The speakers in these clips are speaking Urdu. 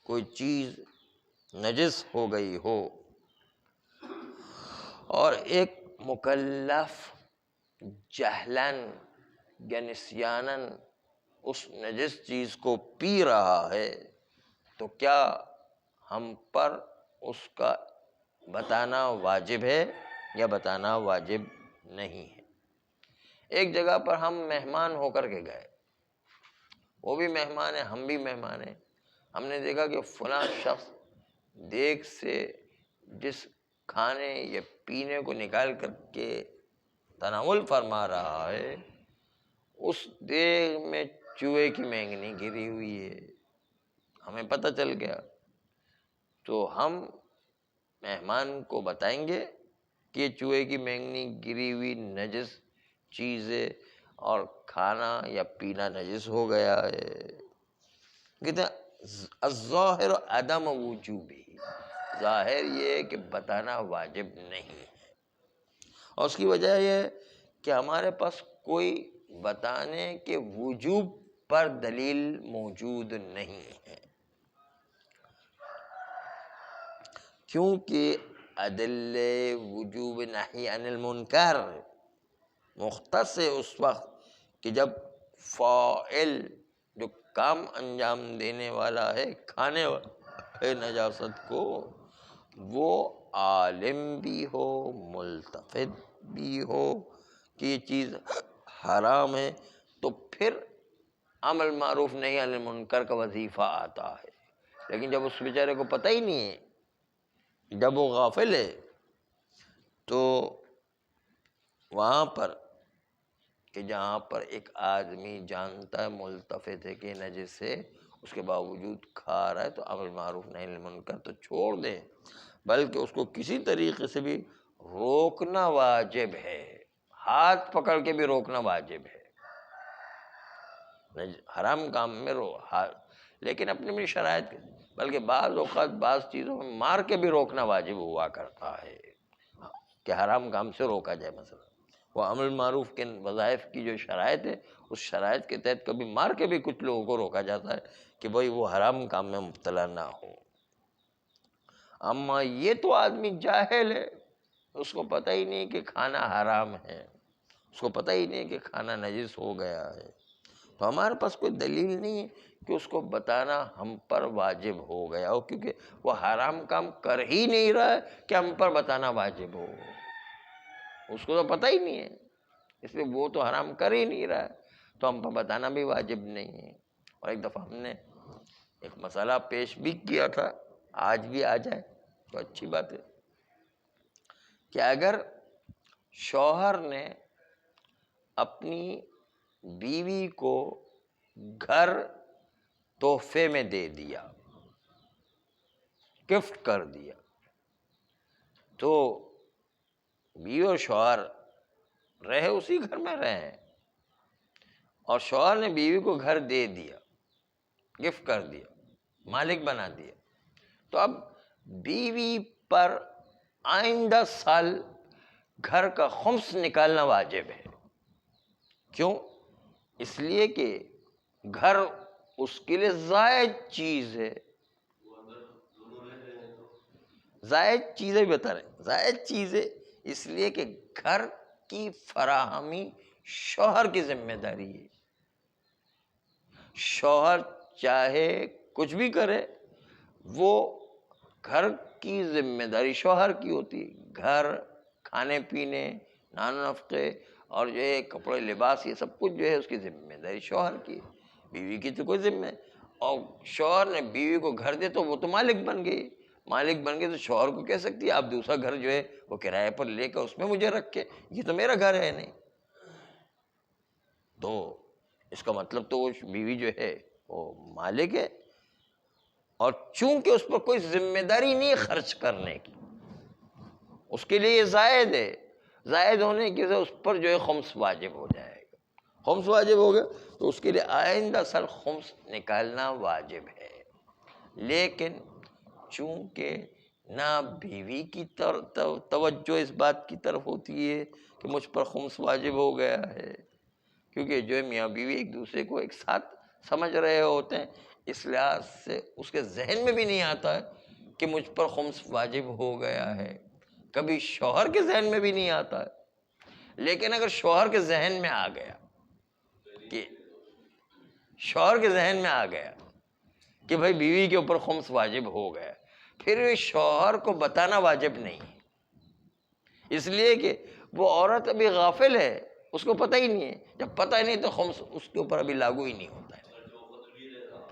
کوئی چیز نجس ہو گئی ہو اور ایک مکلف جہلاً یا نسیاناً اس نجس چیز کو پی رہا ہے تو کیا ہم پر اس کا بتانا واجب ہے یا بتانا واجب نہیں ہے؟ ایک جگہ پر ہم مہمان ہو کر کے گئے، وہ بھی مہمان ہے، ہم بھی مہمان ہیں، ہم نے دیکھا کہ فلاں شخص دیگ سے جس کھانے یا پینے کو نکال کر کے تناول فرما رہا ہے اس دیگ میں چوہے کی مینگنی گری ہوئی ہے، ہمیں پتہ چل گیا، تو ہم مہمان کو بتائیں گے کہ یہ چوہے کی مینگنی گری ہوئی نجس چیز ہے اور کھانا یا پینا نجس ہو گیا ہے؟ کہتے ہیں الظاہر عدم وجوبی، ظاہر یہ ہے کہ بتانا واجب نہیں ہے، اور اس کی وجہ یہ ہے کہ ہمارے پاس کوئی بتانے کے وجوب پر دلیل موجود نہیں ہے، کیونکہ عدل وجوب نہی عن المنکر مختص ہے اس وقت کہ جب فاعل جو کام انجام دینے والا ہے، کھانے والے نجاست کو، وہ عالم بھی ہو، ملتفت بھی ہو کہ یہ چیز حرام ہے، تو پھر امر معروف نہیں عن المنکر کا وظیفہ آتا ہے۔ لیکن جب اس بیچارے کو پتہ ہی نہیں ہے، جب وہ غافل ہے، تو وہاں پر کہ جہاں پر ایک آدمی جانتا ہے، ملتفت ہے کہ نجس ہے، اس کے باوجود کھا رہا ہے، تو امر معروف نہی عن المنکر تو چھوڑ دیں، بلکہ اس کو کسی طریقے سے بھی روکنا واجب ہے، ہاتھ پکڑ کے بھی روکنا واجب ہے، حرام کام میں لیکن اپنی اپنی شرائط کے، بلکہ بعض اوقات بعض چیزوں میں مار کے بھی روکنا واجب ہوا کرتا ہے کہ حرام کام سے روکا جائے۔ مثلا وہ امر معروف کے وظائف کی جو شرائط ہے، اس شرائط کے تحت کبھی مار کے بھی کچھ لوگوں کو روکا جاتا ہے کہ بھئی وہ حرام کام میں مبتلا نہ ہو۔ اما یہ تو آدمی جاہل ہے، اس کو پتہ ہی نہیں کہ کھانا حرام ہے، اس کو پتہ ہی نہیں کہ کھانا نجس ہو گیا ہے، تو ہمارے پاس کوئی دلیل نہیں ہے کہ اس کو بتانا ہم پر واجب ہو گیا ہو، کیونکہ وہ حرام کام کر ہی نہیں رہا ہے کہ ہم پر بتانا واجب ہو، اس کو تو پتہ ہی نہیں ہے، اس لیے وہ تو حرام کر ہی نہیں رہا ہے، تو ہم پر بتانا بھی واجب نہیں ہے۔ اور ایک دفعہ ہم نے ایک مسئلہ پیش بھی کیا تھا، آج بھی آ جائے تو اچھی بات ہے، کہ اگر شوہر نے اپنی بیوی کو گھر تحفے میں دے دیا، گفٹ کر دیا، تو بیوی اور شوہر رہے اسی گھر میں رہے، اور شوہر نے بیوی کو گھر دے دیا، گفٹ کر دیا، مالک بنا دیا، تو اب بیوی پر آئندہ سال گھر کا خمس نکالنا واجب ہے۔ کیوں؟ اس لیے کہ گھر اس کے لیے زائد چیز ہے، زائد چیزیں بتا رہے، زائد چیزیں، اس لیے کہ گھر کی فراہمی شوہر کی ذمہ داری ہے، شوہر چاہے کچھ بھی کرے، وہ گھر کی ذمہ داری شوہر کی ہوتی ہے، گھر، کھانے پینے، نان و نفقے اور جو ہے کپڑے لباس، یہ سب کچھ جو ہے اس کی ذمہ داری شوہر کی ہے، بیوی کی تو کوئی ذمہ ہے، اور شوہر نے بیوی کو گھر دے تو وہ تو مالک بن گئی، مالک بن گئی تو شوہر کو کہہ سکتی ہے آپ دوسرا گھر جو ہے وہ کرایہ پر لے کر اس میں مجھے رکھ کے، یہ تو میرا گھر ہے نہیں، تو اس کا مطلب تو وہ بیوی جو ہے وہ مالک ہے، اور چونکہ اس پر کوئی ذمہ داری نہیں ہے خرچ کرنے کی، اس کے لیے یہ زائد ہے، زائد ہونے کی وجہ اس پر جو ہے خمس واجب ہو جائے گا، خمس واجب ہو گیا تو اس کے لیے آئندہ سال خمس نکالنا واجب ہے، لیکن چونکہ نہ بیوی کی توجہ اس بات کی طرف ہوتی ہے کہ مجھ پر خمس واجب ہو گیا ہے، کیونکہ جو ہے میاں بیوی ایک دوسرے کو ایک ساتھ سمجھ رہے ہوتے ہیں، اس لحاظ سے اس کے ذہن میں بھی نہیں آتا ہے کہ مجھ پر خمس واجب ہو گیا ہے، کبھی شوہر کے ذہن میں بھی نہیں آتا ہے۔ لیکن اگر شوہر کے ذہن میں آ گیا کہ کہ بھائی بیوی کے اوپر خمس واجب ہو گیا، پھر شوہر کو بتانا واجب نہیں ہے، اس لیے کہ وہ عورت ابھی غافل ہے، اس کو پتہ ہی نہیں ہے، جب پتہ ہی نہیں تو خمس اس کے اوپر ابھی لاگو ہی نہیں ہوتا ہے۔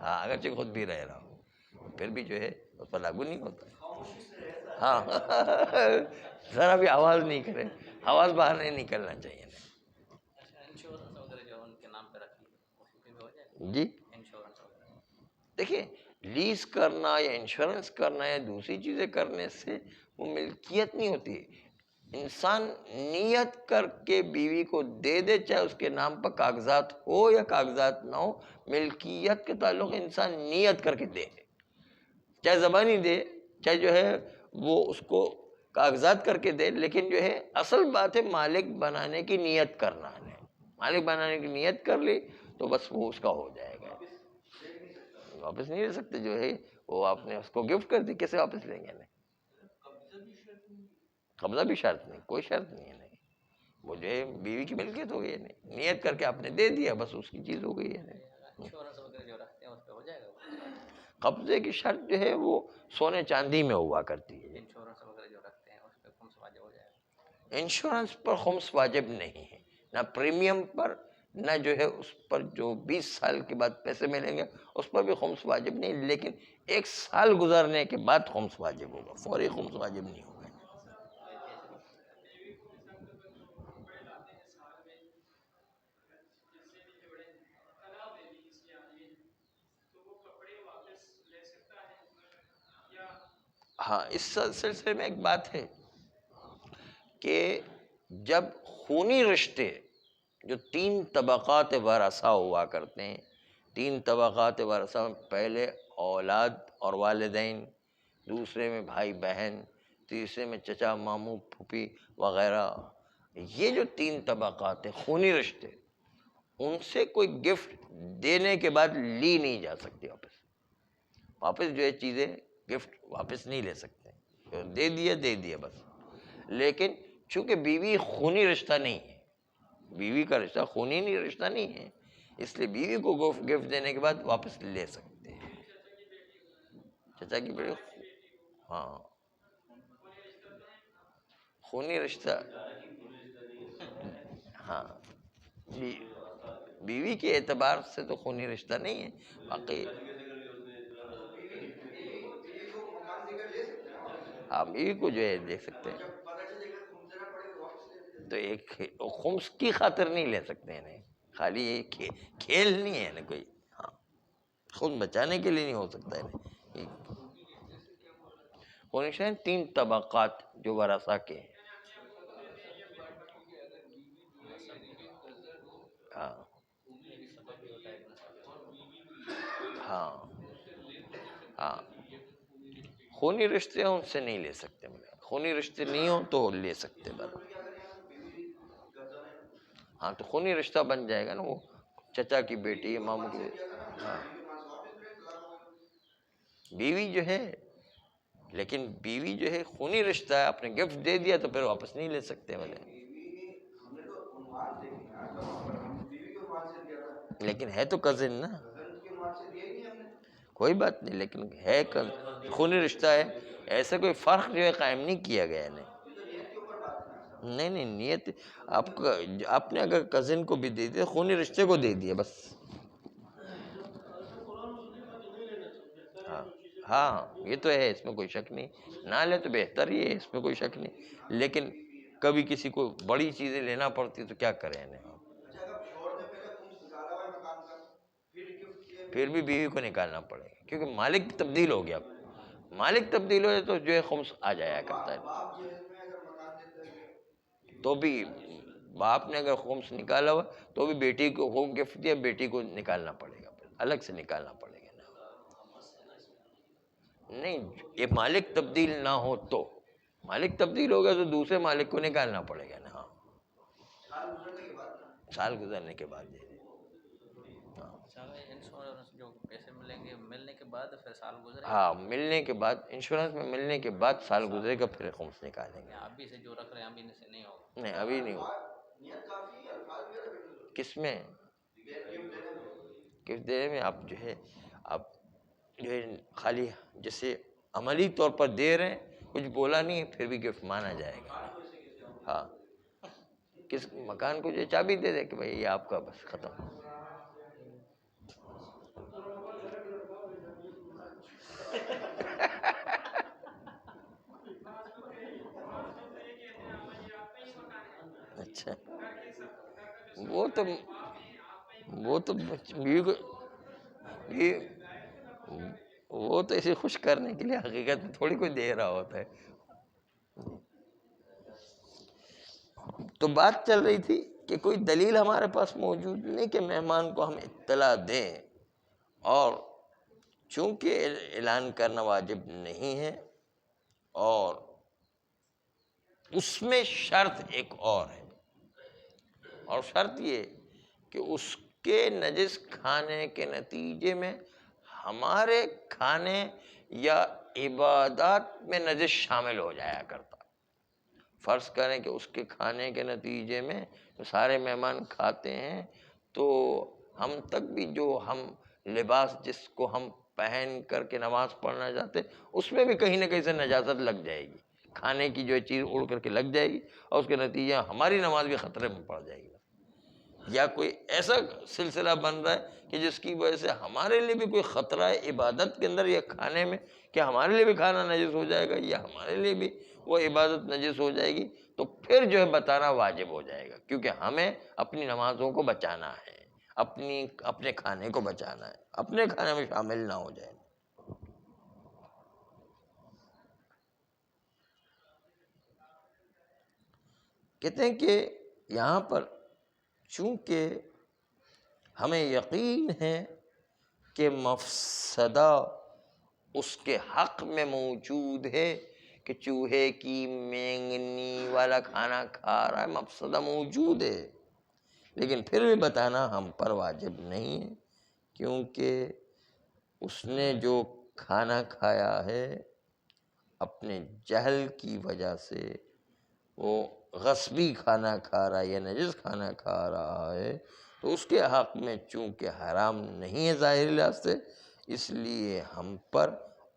ہاں، اگرچہ خود بھی رہ رہا ہو پھر بھی جو ہے اس پر لاگو نہیں ہوتا ہے۔ ہاں ذرا بھی آواز نہیں کرے، آواز باہر نہیں نکلنا چاہیے۔ جی دیکھیے، لیز کرنا یا انشورنس کرنا یا دوسری چیزیں کرنے سے وہ ملکیت نہیں ہوتی۔ انسان نیت کر کے بیوی کو دے دے، چاہے اس کے نام پر کاغذات ہو یا کاغذات نہ ہو، ملکیت کے تعلق انسان نیت کر کے دے، چاہے زبانی دے، چاہے جو ہے وہ اس کو کاغذات کر کے دے، لیکن جو ہے اصل بات ہے مالک بنانے کی نیت کرنا ہے۔ مالک بنانے کی نیت کر لی تو بس وہ اس کا ہو جائے گا۔ واپس نہیں لے سکتے، جو ہے وہ آپ نے اس کو گفٹ کر دی، کیسے واپس لیں گے؟ نہیں، قبضہ بھی شرط نہیں، کوئی شرط نہیں ہے۔ نہیں، وہ جو ہے بیوی کی ملکیت ہو گئی ہے، نہیں نیت کر کے آپ نے دے دیا، بس اس کی چیز ہو گئی ہے۔ قبضے کی شرط جو ہے وہ سونے چاندی میں ہوا کرتی ہے۔ انشورنس پر خمس واجب نہیں ہے، نہ پریمیم پر، نہ جو ہے اس پر جو 20 سال کے بعد پیسے ملیں گے اس پر بھی خمس واجب نہیں، لیکن 1 سال گزرنے کے بعد خمس واجب ہوگا، فوری خمس واجب نہیں ہوگا۔ ہاں، اس سلسلے میں ایک بات ہے کہ جب خونی رشتے جو 3 طبقات ورثہ ہوا کرتے ہیں، 3 طبقات ورثہ میں پہلے اولاد اور والدین، دوسرے میں بھائی بہن، تیسرے میں چچا ماموں پھوپھی وغیرہ، یہ جو 3 طبقات ہیں خونی رشتے، ان سے کوئی گفٹ دینے کے بعد لی نہیں جا سکتی واپس جو ہے چیزیں گفٹ واپس نہیں لے سکتے، دے دیا بس۔ لیکن چونکہ بیوی خونی رشتہ نہیں ہے، بیوی کا رشتہ خونی نہیں رشتہ نہیں ہے، اس لیے بیوی کو گفٹ دینے کے بعد واپس لے سکتے ہیں۔ چچا کی بیٹی، ہاں خونی رشتہ، ہاں بیوی کے اعتبار سے تو خونی رشتہ نہیں ہے، باقی ہاں بیوی کو جو ہے دیکھ سکتے ہیں، تو ایک خمس کی خاطر نہیں لے سکتے ہیں، خالی یہ کھیل نہیں ہے نا کوئی، ہاں خود بچانے کے لیے نہیں ہو سکتا ہے۔ خونی شاید 3 طبقات جو ورثہ کے ہیں۔ ہاں ہاں ہاں، خونی رشتے ان سے نہیں لے سکتے، خونی رشتے نہیں ہو تو لے سکتے بس۔ ہاں تو خونی رشتہ بن جائے گا نا، وہ چچا کی بیٹی، ماموں کی بیٹی، ہاں بیوی جو ہے، لیکن بیوی جو ہے خونی رشتہ ہے، آپ نے گفٹ دے دیا تو پھر واپس نہیں لے سکتے بولے۔ لیکن ہے تو کزن نا، کوئی بات نہیں، لیکن ہے خونی رشتہ ہے، ایسا کوئی فرق جو ہے قائم نہیں کیا گیا ہے۔ نہیں نیت آپ نے اگر کزن کو بھی دے دیا، خونی رشتے کو دے دیا بس۔ ہاں یہ تو ہے، اس میں کوئی شک نہیں، نہ لے تو بہتر ہی ہے، اس میں کوئی شک نہیں، لیکن کبھی کسی کو بڑی چیزیں لینا پڑتی تو کیا کریں؟ پھر بھی بیوی کو نکالنا پڑے گا، کیونکہ مالک تبدیل ہو گیا، مالک تبدیل ہو جائے تو جو ہے خمس آ جایا کرتا ہے۔ تو بھی باپ نے اگر خمس نکالا ہوا تو بھی بیٹی کو گفٹ دیا، بیٹی کو نکالنا پڑے گا، الگ سے نکالنا پڑے گا۔ نہیں، یہ مالک تبدیل نہ ہو تو، مالک تبدیل ہوگا تو دوسرے مالک کو نکالنا پڑے گا نا، ہاں سال گزرنے کے بعد۔ انشورنس جو پیسے ملیں گے ملنے کے بعد پھر سال گزرے گا؟ ہاں ملنے کے بعد، انشورنس میں ملنے کے بعد سال گزرے گا پھر خمس نکالیں گے. ابھی سے جو رکھ رہے ہیں ابھی سے نہیں ہوگا؟ نہیں ابھی نہیں ہوگا. کس میں گفٹ دینے میں؟ آپ جو ہے خالی جیسے عملی طور پر دے رہے ہیں، کچھ بولا نہیں ہے پھر بھی گفٹ مانا جائے گا. ہاں کس مکان کو جو چابی دے دے کہ بھائی یہ آپ کا، بس ختم. اچھا وہ تو وہ تو اسے خوش کرنے کے لیے حقیقت میں تھوڑی کوئی دے رہا ہوتا ہے. تو بات چل رہی تھی کہ کوئی دلیل ہمارے پاس موجود نہیں کہ مہمان کو ہم اطلاع دیں، اور چونکہ اعلان کرنا واجب نہیں ہے، اور اس میں شرط ایک اور ہے، اور شرط یہ کہ اس کے نجس کھانے کے نتیجے میں ہمارے کھانے یا عبادات میں نجس شامل ہو جایا کرتا. فرض کریں کہ اس کے کھانے کے نتیجے میں سارے مہمان کھاتے ہیں، تو ہم تک بھی جو ہم لباس جس کو ہم پہن کر کے نماز پڑھنا چاہتے ہیں اس میں بھی کہیں نہ کہیں سے نجاست لگ جائے گی، کھانے کی جو چیز اڑ کر کے لگ جائے گی، اور اس کے نتیجے ہماری نماز بھی خطرے میں پڑ جائے گی. یا کوئی ایسا سلسلہ بن رہا ہے کہ جس کی وجہ سے ہمارے لیے بھی کوئی خطرہ ہے عبادت کے اندر یا کھانے میں، کہ ہمارے لیے بھی کھانا نجس ہو جائے گا یا ہمارے لیے بھی وہ عبادت نجس ہو جائے گی، تو پھر جو ہے بتانا واجب ہو جائے گا، کیونکہ ہمیں اپنی نمازوں کو بچانا ہے، اپنے کھانے کو بچانا ہے، اپنے کھانے میں شامل نہ ہو جائے. کہتے ہیں کہ یہاں پر چونکہ ہمیں یقین ہے کہ مفسدہ اس کے حق میں موجود ہے، کہ چوہے کی مینگنی والا کھانا کھا رہا ہے، مفسدہ موجود ہے، لیکن پھر بھی بتانا ہم پر واجب نہیں ہے، کیونکہ اس نے جو کھانا کھایا ہے اپنے جہل کی وجہ سے، وہ غصبی کھانا کھا رہا ہے یا نجس کھانا کھا رہا ہے، تو اس کے حق میں چونکہ حرام نہیں ہے ظاہری لحاظ سے، اس لیے ہم پر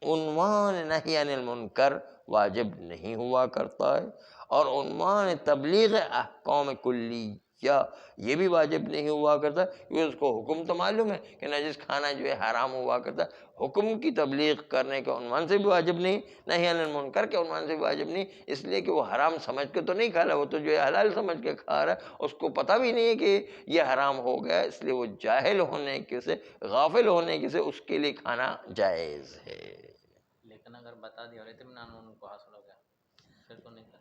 عنوان نہی عن المنکر واجب نہیں ہوا کرتا ہے، اور عنوان تبلیغ احکام کلیہ یہ بھی واجب نہیں ہوا کرتا، کیونکہ اس کو حکم تو معلوم ہے کہ نجس کھانا جو ہے حرام ہوا کرتا ہے، حکم کی تبلیغ کرنے کے عنوان سے بھی واجب نہیں، نہی عن المنکر کے عنوان سے بھی واجب نہیں، اس لیے کہ وہ حرام سمجھ کے تو نہیں کھا رہا، وہ تو جو ہے حلال سمجھ کے کھا رہا ہے، اس کو پتہ بھی نہیں ہے کہ یہ حرام ہو گیا، اس لیے وہ جاہل ہونے کے سے، غافل ہونے کے سے اس کے لیے کھانا جائز ہے. لیکن اگر بتا دیا اور اطمینان ان کو حاصل ہو گیا پھر تو نہیں کرنا.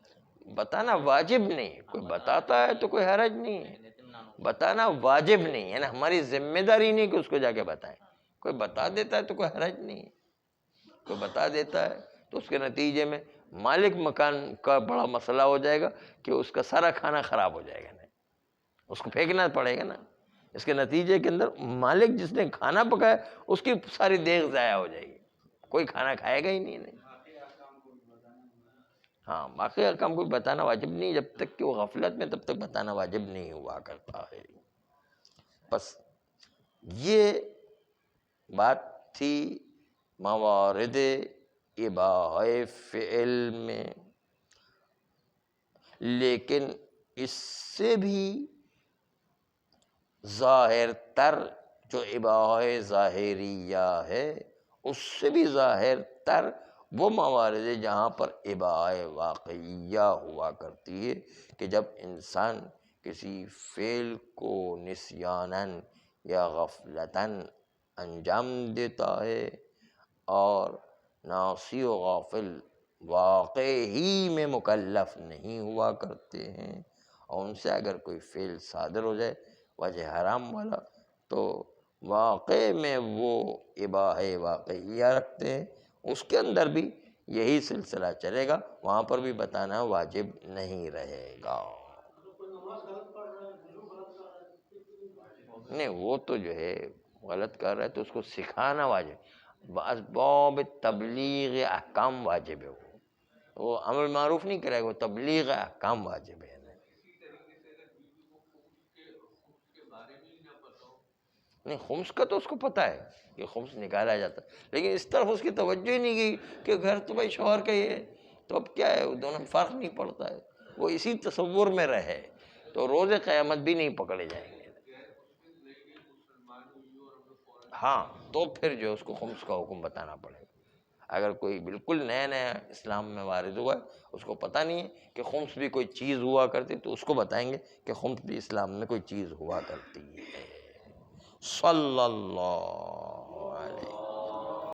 بتانا واجب نہیں، کوئی بتاتا ہے تو کوئی حرج نہیں ہے، بتانا واجب نہیں ہے نا، ہماری ذمہ داری نہیں کہ اس کو جا کے بتائیں. کوئی بتا دیتا ہے تو کوئی حرج نہیں ہے، کوئی بتا دیتا ہے تو اس کے نتیجے میں مالک مکان کا بڑا مسئلہ ہو جائے گا کہ اس کا سارا کھانا خراب ہو جائے گا، نہیں اس کو پھینکنا پڑے گا نا. اس کے نتیجے کے اندر مالک جس نے کھانا پکایا اس کی ساری دیگ ضائع ہو جائے گی، کوئی کھانا کھائے گا ہی نہیں. ہاں باقی احکام کو بتانا واجب نہیں، جب تک کہ وہ غفلت میں تب تک بتانا واجب نہیں ہوا کرتا ہے. بس یہ بات تھی موارد اباحہ فعل میں، لیکن اس سے بھی ظاہر تر جو اباحہ ظاہریہ ہے، اس سے بھی ظاہر تر وہ موارد ہے جہاں پر اباحہ واقعیہ ہوا کرتی ہے، کہ جب انسان کسی فعل کو نسیاناً یا غفلتاً انجام دیتا ہے، اور ناسی و غافل واقع ہی میں مکلف نہیں ہوا کرتے ہیں، اور ان سے اگر کوئی فعل صادر ہو جائے وجہ حرام والا، تو واقع میں وہ اباحہ واقعیہ رکھتے ہیں، اس کے اندر بھی یہی سلسلہ چلے گا، وہاں پر بھی بتانا واجب نہیں رہے گا. نہیں وہ تو جو ہے غلط کر رہا ہے تو اس کو سکھانا واجب، اسباب تبلیغ احکام واجب ہے، وہ امر معروف نہیں کرے گا، وہ تبلیغ احکام واجب ہے۔ نہیں، خمس کا تو اس کو پتہ ہے کہ خمس نکالا جاتا ہے، لیکن اس طرف اس کی توجہ ہی نہیں گئی کہ گھر تو بھائی شوہر کا ہی ہے، تو اب کیا ہے، دونوں میں فرق نہیں پڑتا ہے، وہ اسی تصور میں رہے تو روز قیامت بھی نہیں پکڑے جائیں گے۔ ہاں تو پھر جو اس کو خمس کا حکم بتانا پڑے گا۔ اگر کوئی بالکل نیا نیا اسلام میں وارد ہوا ہے، اس کو پتہ نہیں ہے کہ خمس بھی کوئی چیز ہوا کرتی، تو اس کو بتائیں گے کہ خمس بھی اسلام میں کوئی چیز ہوا کرتی ہے۔ صلی اللہ